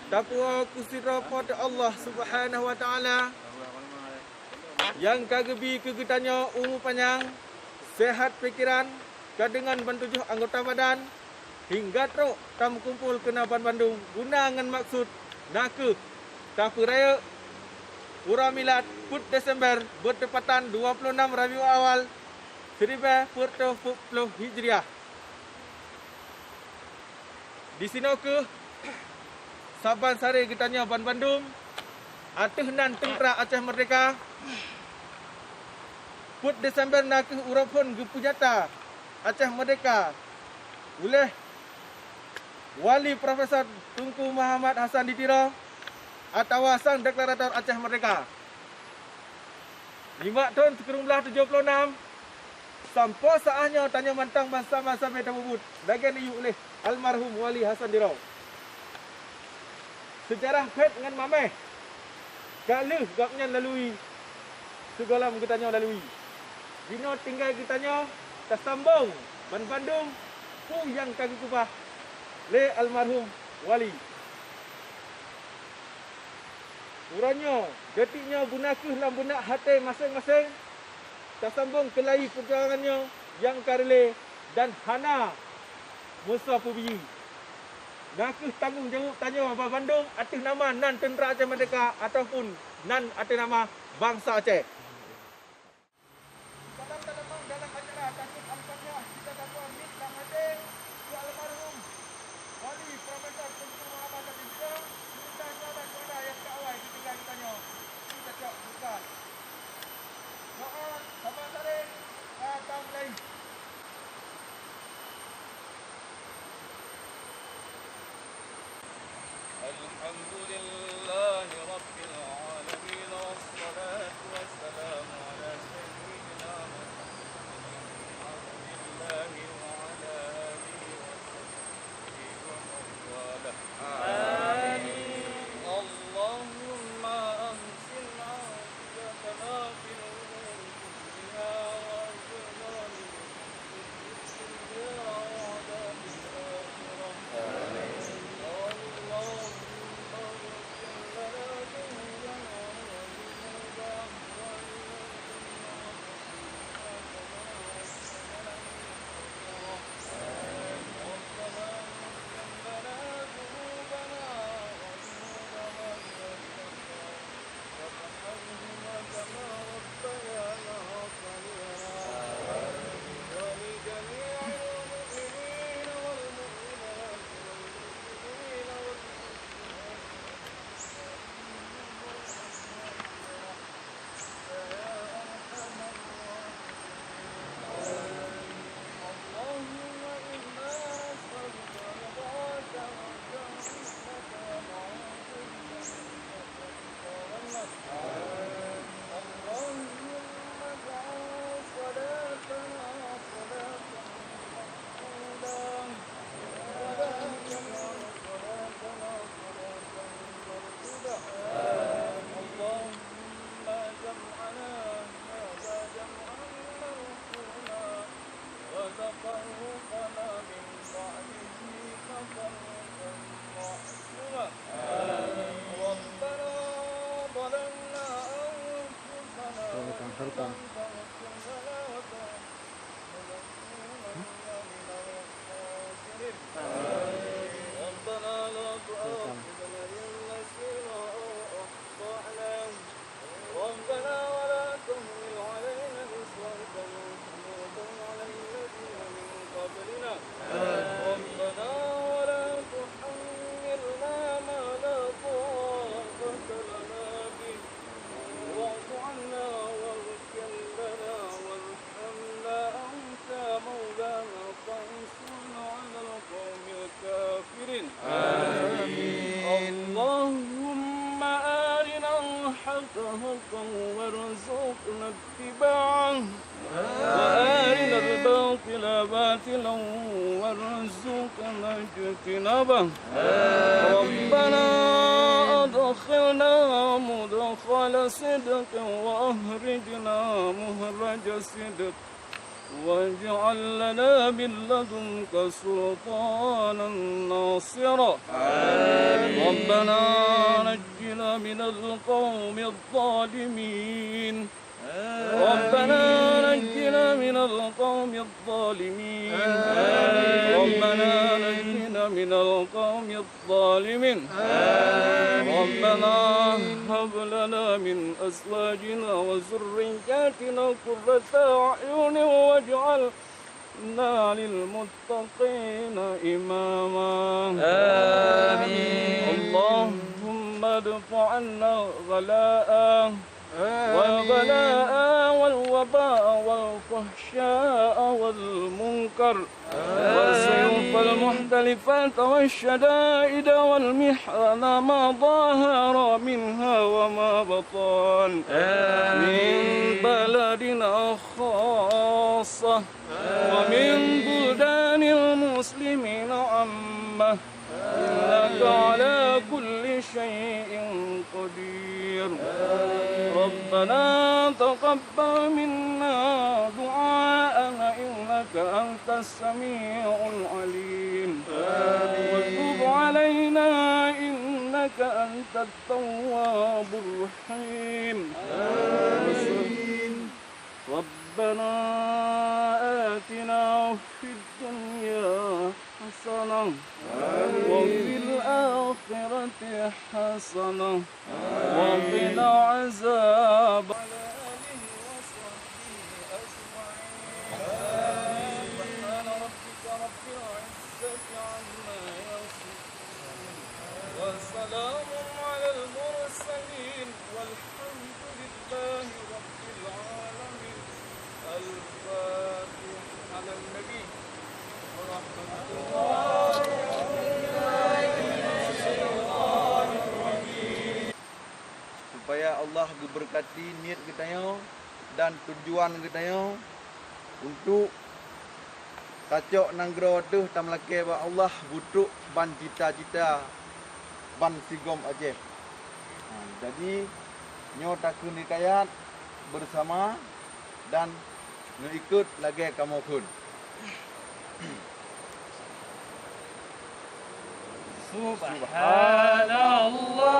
takwa kusira pada Allah Subhanahu wa taala yang kagebi kegetannya umur panjang, sehat pikiran, kadengan bantujuh anggota badan hingga teruk tam kumpul ke Naban Bandung guna dengan maksud nake tapu raya Urah Milad Put Desember bertepatan 26 Rabiul Awal 1440 Hijriah. Di sini ke Saban sare kitanya Ban Bandung ateh nan tengtra Aceh Merdeka Put Desember nak urapun gepunyata Aceh Merdeka oleh Wali Profesor Tunku Muhammad Hasan Ditiro atau Sang Deklarator Aceh Merdeka 5 tahun 1976 sampai saatnya tanya mantang masa-masa metabubut bagian iu oleh almarhum Wali Hasan Ditiro. Sejarah pet dengan mameh kalau gapnya lalui segala kitanya lalui dino tinggal kitanya tersambung Ban Bandung pu yang kaki kupah le almarhum Wali uranya detiknya bunakih dalam benak hati masing-masing tersambung kelai perjuangannya yang karele dan hana Musa Pubi nakih tanggungjawab tanya Ban Bandung atas nama nan tentera Aceh Merdeka ataupun nan atas nama bangsa Aceh. Dalam acara takut al-Fatihah kita dapat minta hadir di almarhum Wali Profesor Tunku Muhammad Hasan Ditiro kita saudara-saudara yang kawai ketika ditanya kita cak buka doa sama sare kata mulai. Alhamdulillahi Rabbil Alamin wassalatu wassalamu ala sayyidina Muhammadin wa ala alihi wa sahbihi wa man walah. Allahumma ahsin 'aqibatana fil umuri kulliha wa ajirna min khizyi wa 'adhabil akhirah. حقا وارزقنا اتباعه وأرنا الباطل باطلا وارزقنا اجتنابه ربنا أدخلنا مدخل صدق وأخرجنا مخرج صدق واجعل لنا من لدنك سلطانا ناصرا ربنا نجنا من القوم الظالمين ربنا نجنا من القوم الظالمين ربنا نجنا من القوم الظالمين ربنا هب لنا من أزواجنا وذرياتنا قرة أعين واجعلنا للمتقين إماما آمين. اللهم ادفع عنا غلاء والبلاء والوباء والفحشاء والمنكر والسيوف المختلفات والشدائد والمحن ما ظهر منها وما بطن من بلدنا خاصة ومن بلدان المسلمين عامة إنك على كل شيء قدير ربنا تقبل منا دعاءنا إنك أنت السميع العليم وتب علينا إنك أنت التواب الرحيم ربنا آتنا في الدنيا حسنة وفي الآخرة حسنة وقنا عذاب على آله وصحبه أجمعين سبحان ربك رب العزة عما يصفون وسلام على المرسلين والحمد لله رب العالمين الفاتح على النبي ورحمة الله supaya Allah berkati niat kita dan tujuan kita untuk kacok nanggro tu tam laki ba Allah butuk ban cita-cita ban sigom Aceh. Jadi nyo takun dikayat bersama dan nyo ikut lagi kamu kun. Subhanallah.